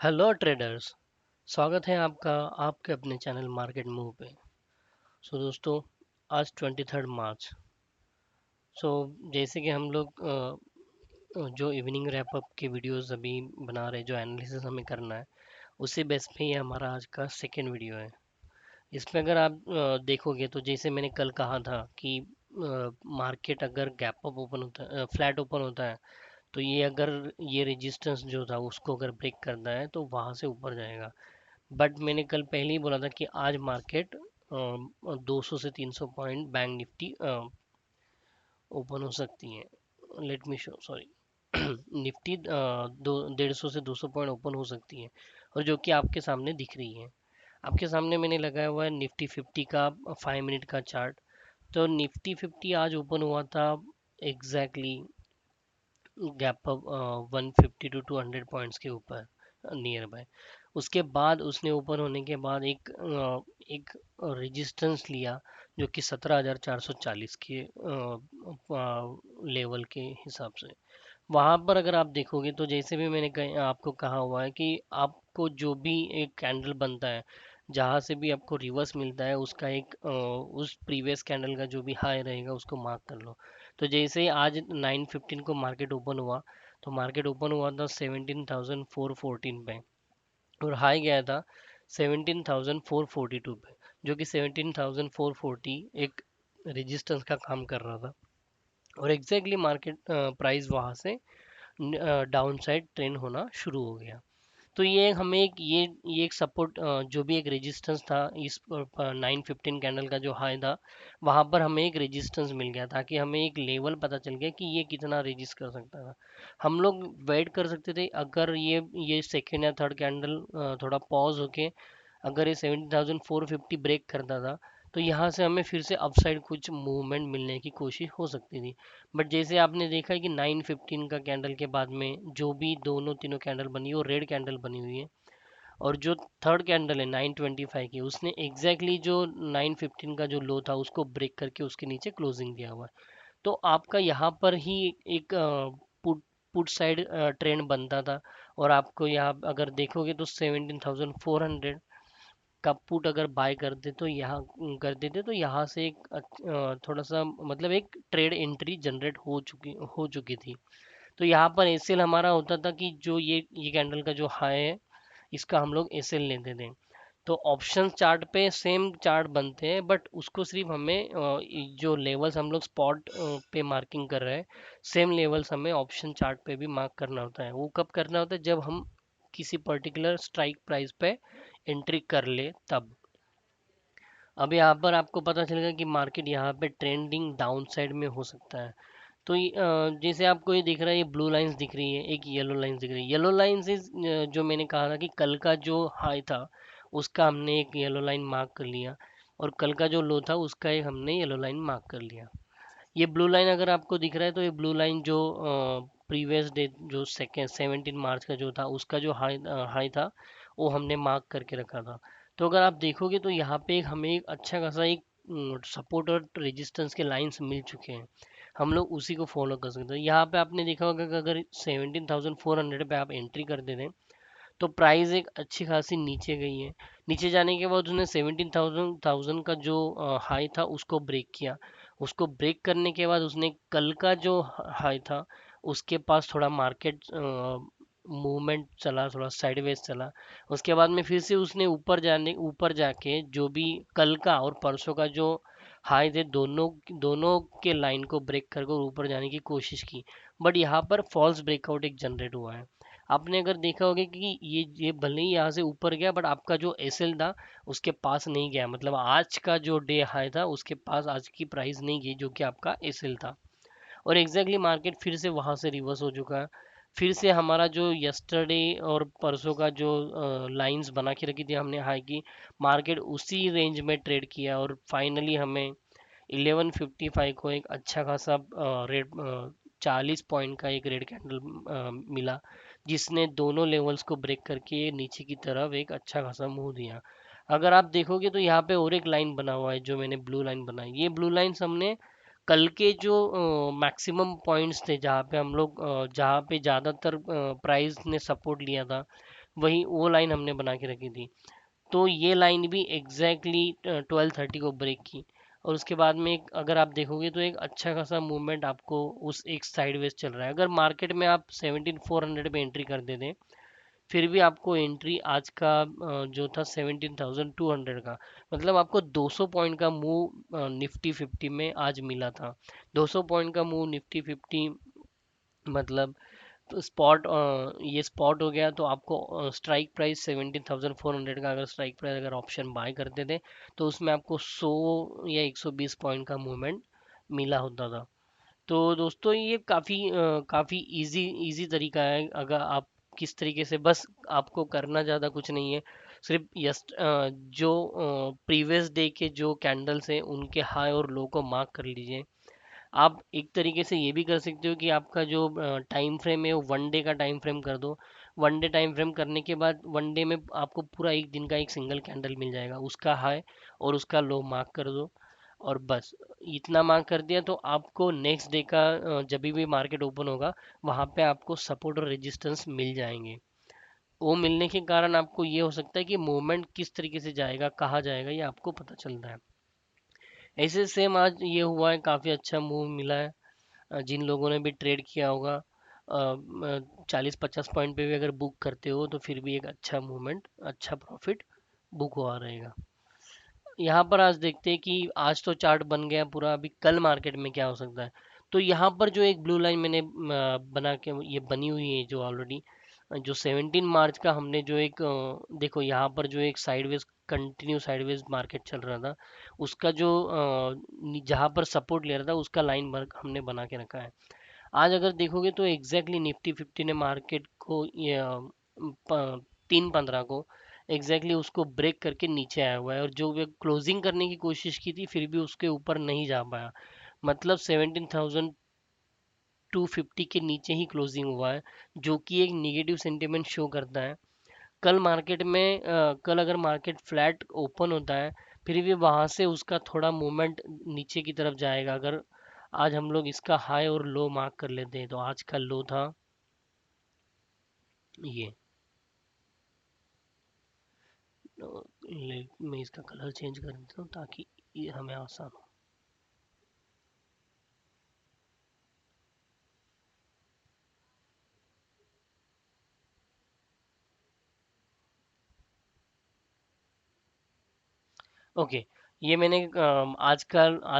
Hello traders. स्वागत है आपका आपके अपने चैनल मार्केट मूव पे। दोस्तों, आज 23 मार्च। जैसे कि हम लोग जो इवनिंग रैप अप की वीडियोस अभी बना रहे, जो एनालिसिस हमें करना है, उसी बेस पे ये हमारा आज का सेकेंड वीडियो है। इसमें अगर आप देखोगे तो जैसे मैंने कल कहा था कि मार्केट अगर गैप अप ओपन होता है, फ्लैट ओपन होता है, तो ये अगर ये रेजिस्टेंस जो था उसको अगर ब्रेक करता है तो वहां से ऊपर जाएगा। बट मैंने कल पहले ही बोला था कि आज मार्केट 200 से 300 पॉइंट बैंक निफ्टी ओपन हो सकती है। Let me show, sorry, Nifty दो 150 से 200 पॉइंट ओपन हो सकती है, और जो कि आपके सामने दिख रही है। आपके सामने मैंने लगाया हुआ है निफ्टी 50 का 5 मिनट का चार्ट। तो निफ्टी 50 आज ओपन हुआ था exactly gap up 150 to 200 points के ऊपर, नियर बाय। उसके बाद उसने ओपन होने के बाद एक रेजिस्टेंस लिया, जो कि 17,440 के लेवल के हिसाब से। वहां पर अगर आप देखोगे तो जैसे भी मैंने आपको कहा हुआ है कि आपको जो भी एक कैंडल बनता है, जहां से भी आपको रिवर्स मिलता है, उसका एक उस प्रीवियस कैंडल का जो भी हाई रहेगा उसको मार्क कर लो। तो जैसे ही आज 9:15 को मार्केट ओपन हुआ, तो मार्केट ओपन हुआ था 17,414 पे, और हाई गया था 17,442 पे, जो कि 17,440 एक रेजिस्टेंस का काम कर रहा था। और एग्जैक्टली मार्केट प्राइस वहां से डाउन साइड ट्रेंड होना शुरू हो गया। तो ये हमें एक ये एक सपोर्ट, जो भी एक रेजिस्टेंस था इस 9:15 कैंडल का जो हाई था, वहां पर हमें एक रेजिस्टेंस मिल गया, ताकि हमें एक लेवल पता चल गया कि ये कितना रेजिस्ट कर सकता था। हम लोग वेट कर सकते थे, अगर ये सेकेंड या थर्ड कैंडल थोड़ा पॉज होके अगर ये 17,450 ब्रेक करता था, तो यहाँ से हमें फिर से अपसाइड कुछ मूवमेंट मिलने की कोशिश हो सकती थी। बट जैसे आपने देखा है कि 9:15 का कैंडल के बाद में जो भी दोनों तीनों कैंडल बनी है वो रेड कैंडल बनी हुई है। और जो थर्ड कैंडल है 9:25 की, उसने एग्जैक्टली जो 9:15 का जो लो था उसको ब्रेक करके उसके नीचे क्लोजिंग दिया हुआ है। तो आपका यहाँ पर ही एक पुट पुट साइड ट्रेंड बनता था। और आपको यहाँ अगर देखोगे तो 17,400 का पुट अगर बाय करते तो यहाँ कर देते तो यहाँ से एक थोड़ा सा मतलब एक ट्रेड एंट्री जनरेट हो चुकी थी। तो यहाँ पर एसएल हमारा होता था कि जो ये कैंडल का जो हाई है, इसका हम लोग एसएल लेते थे। तो ऑप्शन चार्ट पे सेम चार्ट बनते हैं, बट उसको सिर्फ हमें जो लेवल्स हम लोग स्पॉट पे मार्किंग कर रहे हैं, सेम लेवल्स हमें ऑप्शन चार्ट पे भी मार्क करना होता है। वो कब करना होता है? जब हम किसी पर्टिकुलर स्ट्राइक प्राइस पे एंट्री कर ले तब। अब यहाँ पर आपको पता चलेगा कि मार्केट यहाँ पे ट्रेंडिंग डाउन साइड में हो सकता है। तो जैसे आपको ये दिख रहा है, ये ब्लू लाइंस दिख रही है, एक येलो लाइंस दिख रही है। येलो लाइंस इज, जो मैंने कहा था कि कल का जो हाई था उसका हमने एक येलो लाइन मार्क कर लिया, और कल का जो लो था उसका एक हमने येलो लाइन मार्क कर लिया। ये ब्लू लाइन अगर आपको दिख रहा है, तो ये ब्लू लाइन जो प्रीवियस डे जो सेकेंड 17 मार्च का जो था उसका जो हाई था, वो हमने मार्क करके रखा था। तो अगर आप देखोगे तो यहाँ पे हमें एक अच्छा खासा एक सपोर्ट और रेजिस्टेंस के लाइंस मिल चुके हैं। हम लोग उसी को फॉलो कर सकते हैं। यहाँ पे आपने देखा होगा कि अगर 17,400 पे आप एंट्री कर देते हैं, तो प्राइस एक अच्छी खासी नीचे गई है। नीचे जाने के बाद उसने 17,000 का जो हाई था उसको ब्रेक किया। उसको ब्रेक करने के बाद उसने कल का जो हाई था उसके पास थोड़ा मार्केट मूवमेंट चला, थोड़ा साइडवेज चला। उसके बाद में फिर से उसने ऊपर जाके जो भी कल का और परसों का जो हाई थे, दोनों दोनों के लाइन को ब्रेक करके ऊपर जाने की कोशिश की। बट यहाँ पर फॉल्स ब्रेकआउट एक जनरेट हुआ है। आपने अगर देखा होगा कि ये भले ही यहाँ से ऊपर गया, बट आपका जो एसएल था उसके पास नहीं गया। मतलब आज का जो डे हाई था उसके पास आज की प्राइस नहीं गई, जो कि आपका एसएल था। और एग्जैक्टली मार्केट फिर से वहां से रिवर्स हो चुका है। फिर से हमारा जो यस्टरडे और परसों का जो लाइंस बना के रखी थी हमने हाई की, मार्केट उसी रेंज में ट्रेड किया, और फाइनली हमें 1155 को एक अच्छा खासा रेड 40 पॉइंट का एक रेड कैंडल मिला, जिसने दोनों लेवल्स को ब्रेक करके नीचे की तरफ एक अच्छा खासा मूव दिया। अगर आप देखोगे तो यहाँ पे और एक लाइन बना हुआ है, जो मैंने ब्लू लाइन बनाई। ये ब्लू लाइंस हमने कल के जो मैक्सिमम पॉइंट्स थे, जहाँ पे हम लोग जहाँ पे ज़्यादातर प्राइस ने सपोर्ट लिया था, वही वो लाइन हमने बना के रखी थी। तो ये लाइन भी एग्जैक्टली 12:30 को ब्रेक की, और उसके बाद में अगर आप देखोगे तो एक अच्छा खासा मूवमेंट आपको उस एक साइडवेज चल रहा है। अगर मार्केट में आप 17,400 पे एंट्री कर देते फिर भी आपको एंट्री आज का जो था 17,200 का, मतलब आपको 200 पॉइंट का मूव निफ्टी 50 में आज मिला था। 200 पॉइंट का मूव निफ्टी 50, मतलब तो स्पॉट, ये स्पॉट हो गया। तो आपको स्ट्राइक प्राइस 17,400 का, अगर स्ट्राइक प्राइस अगर ऑप्शन बाय करते थे तो उसमें आपको 100 या 120 पॉइंट का मूवमेंट मिला होता था। तो दोस्तों ये काफ़ी इजी इजी तरीका है। अगर आप किस तरीके से, बस आपको करना ज़्यादा कुछ नहीं है, सिर्फ जो प्रीवियस डे के जो कैंडल्स हैं उनके हाई और लो को मार्क कर लीजिए। आप एक तरीके से ये भी कर सकते हो कि आपका जो टाइम फ्रेम है वो वन डे का टाइम फ्रेम कर दो। वन डे टाइम फ्रेम करने के बाद वन डे में आपको पूरा एक दिन का एक सिंगल कैंडल मिल जाएगा, उसका हाई और उसका लो मार्क कर दो। और बस इतना मार्क कर दिया तो आपको नेक्स्ट डे का जब भी मार्केट ओपन होगा वहां पे आपको सपोर्ट और रेजिस्टेंस मिल जाएंगे। वो मिलने के कारण आपको ये हो सकता है कि मूवमेंट किस तरीके से जाएगा, कहाँ जाएगा, ये आपको पता चलता है। ऐसे सेम आज ये हुआ है, काफी अच्छा मूव मिला है। जिन लोगों ने भी ट्रेड किया होगा 40-50 पॉइंट पे भी अगर बुक करते हो तो फिर भी एक अच्छा मूवमेंट, अच्छा प्रॉफिट बुक हुआ रहेगा। यहाँ पर आज देखते हैं कि आज तो चार्ट बन गया पूरा, अभी कल मार्केट में क्या हो सकता है। तो यहाँ पर जो एक ब्लू लाइन मैंने बना के ये बनी हुई है जो ऑलरेडी, जो 17 मार्च का हमने जो एक देखो यहाँ पर जो एक साइडवेज, कंटिन्यू साइडवेज मार्केट चल रहा था, उसका जो जहाँ पर सपोर्ट ले रहा था उसका लाइन हमने बना के रखा है। आज अगर देखोगे तो एग्जैक्टली निफ्टी 50 ने मार्केट को 3:15 को एग्जैक्टली उसको ब्रेक करके नीचे आया हुआ है, और जो वे क्लोजिंग करने की कोशिश की थी फिर भी उसके ऊपर नहीं जा पाया। मतलब 17,250 के नीचे ही क्लोजिंग हुआ है, जो कि एक निगेटिव सेंटिमेंट शो करता है। कल मार्केट में कल अगर मार्केट फ्लैट ओपन होता है फिर भी वहां से उसका थोड़ा मूवमेंट नीचे की तरफ जाएगा। अगर आज हम लोग इसका हाई और लो मार्क कर लेते हैं तो आज का लो था ये, मैं इसका कलर चेंज कर देता हूँ ताकि ये हमें आसान हो। ओके, ये मैंने आज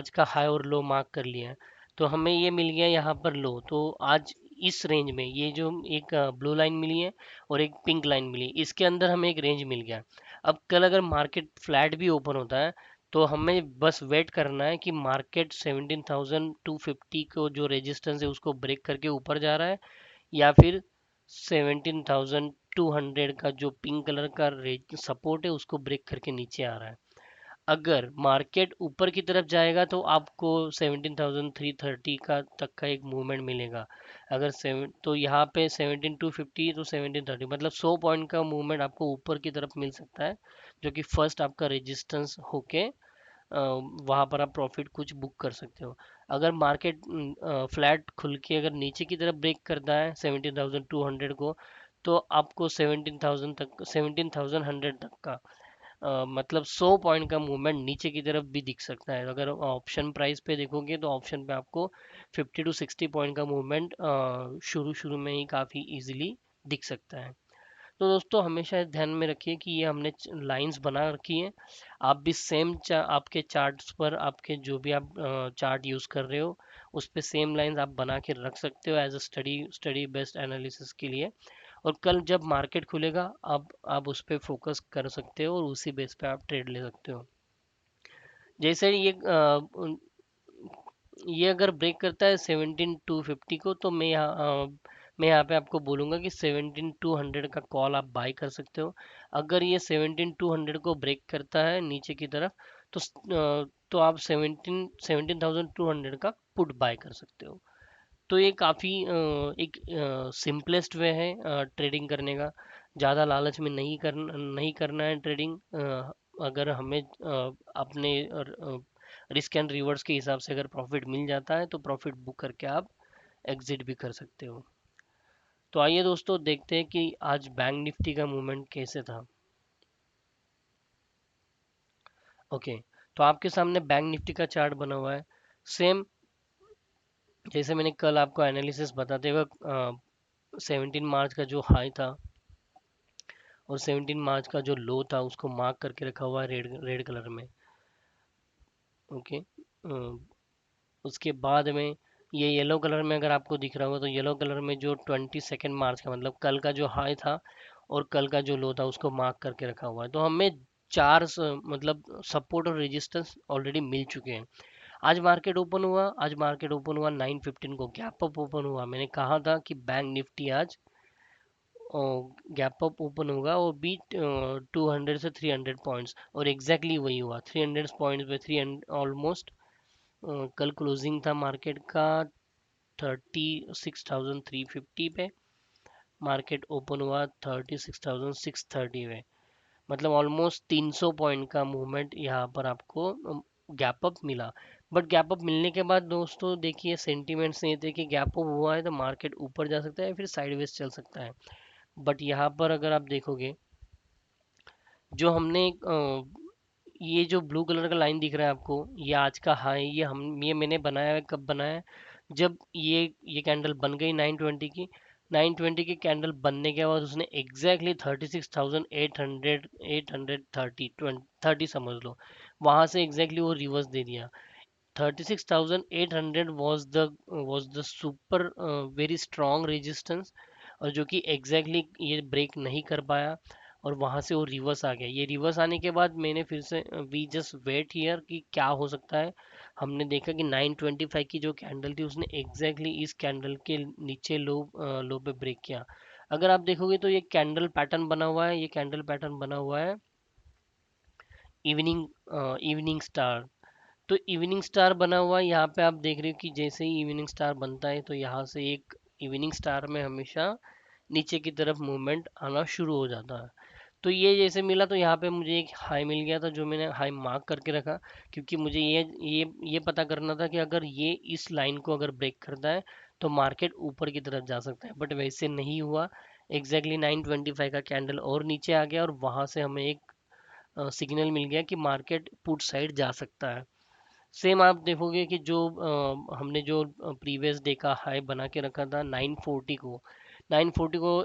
का हाई और लो मार्क कर लिया है। तो हमें ये मिल गया यहाँ पर लो। तो आज इस रेंज में ये जो एक ब्लू लाइन मिली है और एक पिंक लाइन मिली, इसके अंदर हमें एक रेंज मिल गया। अब कल अगर मार्केट फ्लैट भी ओपन होता है तो हमें बस वेट करना है कि मार्केट 17,250 को जो रेजिस्टेंस है उसको ब्रेक करके ऊपर जा रहा है, या फिर 17,200 का जो पिंक कलर का सपोर्ट है उसको ब्रेक करके नीचे आ रहा है। अगर मार्केट ऊपर की तरफ जाएगा तो आपको 17,330 का तक का एक मूवमेंट मिलेगा। अगर सेवन तो यहाँ पे 17,250 तो 1730, मतलब 100 पॉइंट का मूवमेंट आपको ऊपर की तरफ मिल सकता है, जो कि फर्स्ट आपका रेजिस्टेंस होके वहां पर आप प्रॉफिट कुछ बुक कर सकते हो। अगर मार्केट फ्लैट खुल के अगर नीचे की तरफ ब्रेक करता है 17,200 को, तो आपको 17,100 तक का मतलब 100 पॉइंट का मूवमेंट नीचे की तरफ भी दिख सकता है। अगर ऑप्शन प्राइस पे देखोगे तो ऑप्शन पे आपको 50 to 60 पॉइंट का मूवमेंट शुरू शुरू में ही काफ़ी इजीली दिख सकता है। तो दोस्तों हमेशा ध्यान में रखिए कि ये हमने लाइंस बना रखी हैं। आप भी सेम आपके चार्ट्स पर, आपके जो भी आप चार्ट यूज़ कर रहे हो उस पे सेम लाइंस आप बना के रख सकते हो as a study based analysis के लिए। और कल जब मार्केट खुलेगा आप उस पर फोकस कर सकते हो और उसी बेस पे आप ट्रेड ले सकते हो। जैसे ये अगर ब्रेक करता है 17,250 को तो मैं यहाँ पे आपको बोलूंगा कि 17,200 का कॉल आप बाय कर सकते हो। अगर ये 17,200 को ब्रेक करता है नीचे की तरफ तो तो आप 17,200 का पुट बाय कर सकते हो। तो ये काफ़ी एक सिंपलेस्ट वे है ट्रेडिंग करने का। ज़्यादा लालच में नहीं करना है ट्रेडिंग। अगर हमें अपने रिस्क एंड रिवर्स के हिसाब से अगर प्रॉफिट मिल जाता है तो प्रॉफिट बुक करके आप एग्जिट भी कर सकते हो। तो आइए दोस्तों देखते हैं कि आज बैंक निफ्टी का मूवमेंट कैसे था। ओके, तो आपके सामने बैंक निफ्टी का चार्ट बना हुआ है। सेम जैसे मैंने कल आपको एनालिसिस बताते हुए 17 मार्च का जो हाई था और 17 मार्च का जो लो था उसको मार्क करके रखा हुआ है रेड रेड कलर में। ओके, उसके बाद में ये येलो कलर में अगर आपको दिख रहा होगा तो येलो कलर में जो 22 मार्च का मतलब कल का जो हाई था और कल का जो लो था उसको मार्क करके रखा हुआ है। तो हमें मतलब सपोर्ट और रेजिस्टेंस ऑलरेडी मिल चुके हैं। आज मार्केट ओपन हुआ 9:15 को, गैप अप ओपन हुआ। मैंने कहा था कि बैंक निफ्टी आज गैप अप ओपन होगा और बीट 200 से 300 पॉइंट्स, और एग्जैक्टली वही हुआ। 300 पॉइंट्स पे 300 ऑलमोस्ट। कल क्लोजिंग था मार्केट का 36,350 पे, मार्केट ओपन हुआ 36,630 पे। मतलब ऑलमोस्ट 300 पॉइंट का मूवमेंट यहाँ पर आपको गैप अप मिला। बट गैप अप मिलने के बाद दोस्तों देखिए सेंटिमेंट्स नहीं थे कि गैप अप हुआ है तो मार्केट ऊपर जा सकता है फिर साइडवेज चल सकता है। बट यहाँ पर अगर आप देखोगे जो हमने ये जो ब्लू कलर का लाइन दिख रहा है आपको, ये आज का हाई, ये मैंने बनाया है। कब बनाया है? जब ये कैंडल बन गई 920 की। 920 की कैंडल बनने के बाद उसने एग्जैक्टली 36,800 830 30 समझ लो, वहां से एग्जैक्टली वो रिवर्स दे दिया। 36,800 was the super very strong resistance, और जो कि एग्जैक्टली ये ब्रेक नहीं कर पाया और वहां से वो रिवर्स आ गया। ये रिवर्स आने के बाद मैंने फिर से वी जस्ट वेट हियर कि क्या हो सकता है। हमने देखा कि 925 की जो कैंडल थी उसने एग्जैक्टली इस कैंडल के नीचे लो पे ब्रेक किया। अगर आप देखोगे तो ये कैंडल पैटर्न बना हुआ है, ये कैंडल पैटर्न बना हुआ है इवनिंग स्टार। तो इवनिंग स्टार बना हुआ है यहाँ पे, आप देख रहे हो कि जैसे ही इवनिंग स्टार बनता है तो यहाँ से एक इवनिंग स्टार में हमेशा नीचे की तरफ मूवमेंट आना शुरू हो जाता है। तो ये जैसे मिला तो यहाँ पे मुझे एक हाई मिल गया था जो मैंने हाई मार्क करके रखा, क्योंकि मुझे ये पता करना था कि अगर ये इस लाइन को अगर ब्रेक करता है तो मार्केट ऊपर की तरफ जा सकता है। बट वैसे नहीं हुआ। एग्जैक्टली 925 का कैंडल और नीचे आ गया और वहां से हमें एक सिग्नल मिल गया कि मार्केट पुट साइड जा सकता है। सेम आप देखोगे कि जो हमने जो प्रीवियस डे का हाई बना के रखा था 940 को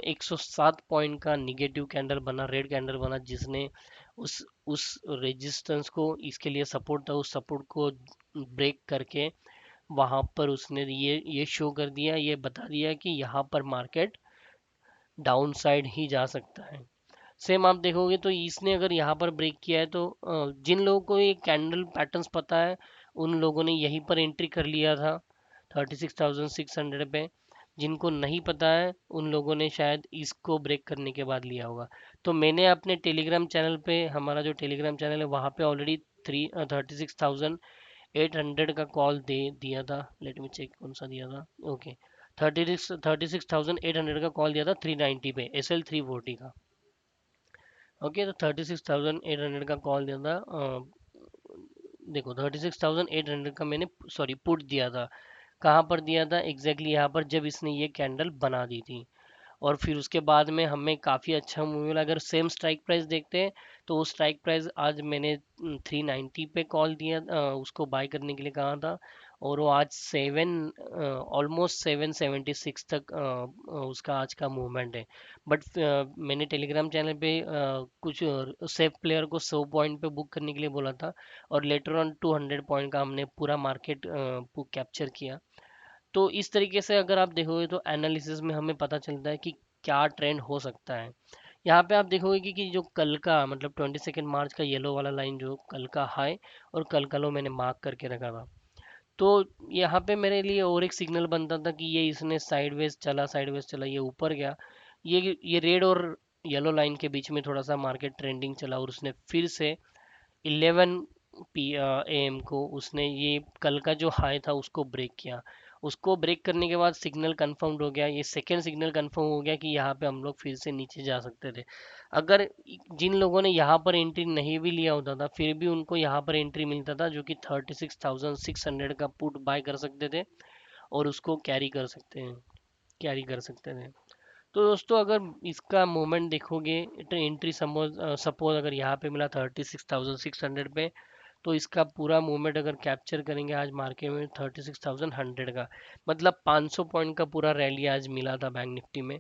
107 पॉइंट का निगेटिव कैंडल बना, रेड कैंडल बना, जिसने उस रेजिस्टेंस को, इसके लिए सपोर्ट था, उस सपोर्ट को ब्रेक करके वहां पर उसने ये शो कर दिया, ये बता दिया कि यहाँ पर मार्केट डाउन साइड ही जा सकता है। सेम आप देखोगे तो इसने अगर यहाँ पर ब्रेक किया है तो जिन लोगों को ये कैंडल पैटर्न्स पता है उन लोगों ने यहीं पर एंट्री कर लिया था 36,600 पे। जिनको नहीं पता है उन लोगों ने शायद इसको ब्रेक करने के बाद लिया होगा। तो मैंने अपने टेलीग्राम चैनल पे, हमारा जो टेलीग्राम चैनल है वहाँ पे ऑलरेडी 36,800 का कॉल दे दिया था। लेट मी चेक कौन सा दिया था। ओके, 36,800 का कॉल दिया था 390 पे, SL 340 का। ओके, तो 36,800 का कॉल दिया था। देखो 36,800 का मैंने सॉरी पुट दिया था। कहाँ पर दिया था एग्जैक्टली? यहाँ पर जब इसने ये कैंडल बना दी थी और फिर उसके बाद में हमें काफ़ी अच्छा मूव मिला। अगर सेम स्ट्राइक प्राइस देखते हैं तो वो स्ट्राइक प्राइस आज मैंने 390 पे कॉल दिया, उसको बाय करने के लिए कहा था, और वो आज 7 ऑलमोस्ट 776 तक उसका आज का मूवमेंट है। बट मैंने टेलीग्राम चैनल पे कुछ सेफ प्लेयर को 100 पॉइंट पे बुक करने के लिए बोला था, और लेटर ऑन 200 पॉइंट का हमने पूरा मार्केट कैप्चर किया। तो इस तरीके से अगर आप देखोगे तो एनालिसिस में हमें पता चलता है कि क्या ट्रेंड हो सकता है। यहाँ पे आप देखोगे कि जो कल का मतलब 22 मार्च का येलो वाला लाइन, जो कल का हाई और कल का लो मैंने मार्क करके रखा था। तो यहाँ पे मेरे लिए और एक सिग्नल बनता था कि ये इसने साइडवेज चला, ये ऊपर गया। ये रेड और येलो लाइन के बीच में थोड़ा सा मार्केट ट्रेंडिंग चला और उसने फिर से 11 PM को उसने ये कल का जो हाई था उसको ब्रेक किया। उसको ब्रेक करने के बाद सिग्नल कंफर्म हो गया, ये सेकंड सिग्नल कंफर्म हो गया कि यहाँ पे हम लोग फिर से नीचे जा सकते थे। अगर जिन लोगों ने यहाँ पर एंट्री नहीं भी लिया होता था फिर भी उनको यहाँ पर एंट्री मिलता था, जो कि 36,600 का पुट बाय कर सकते थे और उसको कैरी कर सकते थे। तो दोस्तों अगर इसका मोमेंट देखोगे, एंट्री सपोज सपोज अगर यहाँ पे मिला 36,600 पे, तो इसका पूरा मूवमेंट अगर कैप्चर करेंगे आज मार्केट में 36,100 का, मतलब 500 पॉइंट का पूरा रैली आज मिला था बैंक निफ्टी में।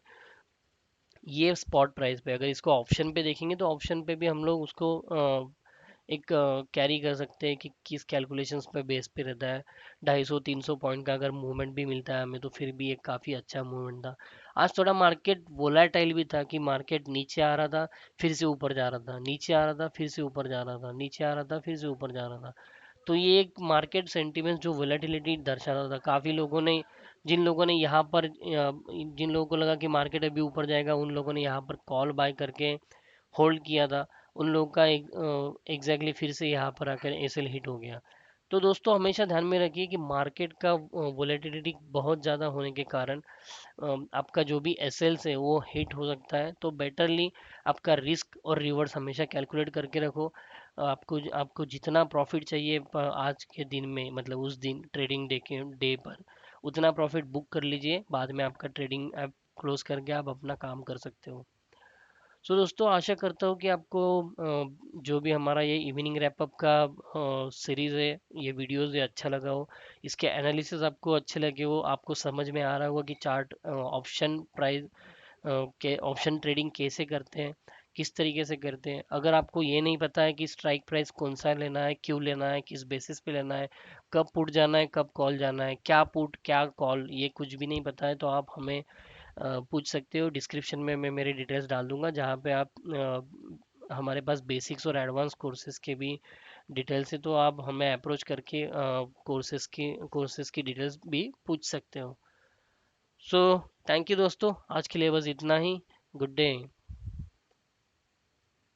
ये स्पॉट प्राइस पे, अगर इसको ऑप्शन पे देखेंगे तो ऑप्शन पे भी हम लोग उसको एक कैरी कर सकते हैं कि किस कैलकुलेशंस पे बेस पे रहता है। 250-300 पॉइंट का अगर मूवमेंट भी मिलता है हमें तो फिर भी एक काफ़ी अच्छा मूवमेंट था। आज थोड़ा मार्केट वोलाटाइल भी था कि मार्केट नीचे आ रहा था, फिर से ऊपर जा रहा था, नीचे आ रहा था, फिर से ऊपर जा रहा था, नीचे आ रहा था, फिर से ऊपर जा रहा था। तो ये एक मार्केट सेंटिमेंट जो वोलेटिलिटी दर्शाता था। काफी लोगों ने, जिन लोगों ने यहाँ पर जिन लोगों को लगा कि मार्केट अभी ऊपर जाएगा, उन लोगों ने यहाँ पर कॉल बाय करके होल्ड किया था। उन लोगों का एग्जैक्टली फिर से यहाँ पर आकर एसएल हिट हो गया। तो दोस्तों हमेशा ध्यान में रखिए कि मार्केट का वोलेटिलिटी बहुत ज़्यादा होने के कारण आपका जो भी एसएल्स है वो हिट हो सकता है। तो बेटरली आपका रिस्क और रिवर्स हमेशा कैलकुलेट करके रखो। आपको आपको जितना प्रॉफिट चाहिए आज के दिन में, मतलब उस दिन ट्रेडिंग डे के डे पर उतना प्रॉफिट बुक कर लीजिए। बाद में आपका ट्रेडिंग ऐप क्लोज करके आप अपना काम कर सकते हो। सो दोस्तों आशा करता हूँ कि आपको जो भी हमारा ये इवनिंग रैपअप का सीरीज है, ये वीडियोस है, अच्छा लगा हो। इसके एनालिसिस आपको अच्छे लगे हो, आपको समझ में आ रहा होगा कि चार्ट ऑप्शन प्राइस के ऑप्शन ट्रेडिंग कैसे करते हैं, किस तरीके से करते हैं। अगर आपको ये नहीं पता है कि स्ट्राइक प्राइस कौन सा लेना है, क्यों लेना है, किस बेसिस पे लेना है, कब पुट जाना है, कब कॉल जाना है, क्या पुट क्या कॉल, ये कुछ भी नहीं पता है, तो आप हमें पूछ सकते हो। डिस्क्रिप्शन में मैं मेरी डिटेल्स डाल दूंगा, जहाँ पे आप हमारे पास बेसिक्स और एडवांस कोर्सेज के भी डिटेल्स है, तो आप हमें अप्रोच करके कोर्सेज की डिटेल्स भी पूछ सकते हो। सो थैंक यू दोस्तों, आज के लिए बस इतना ही। Good day.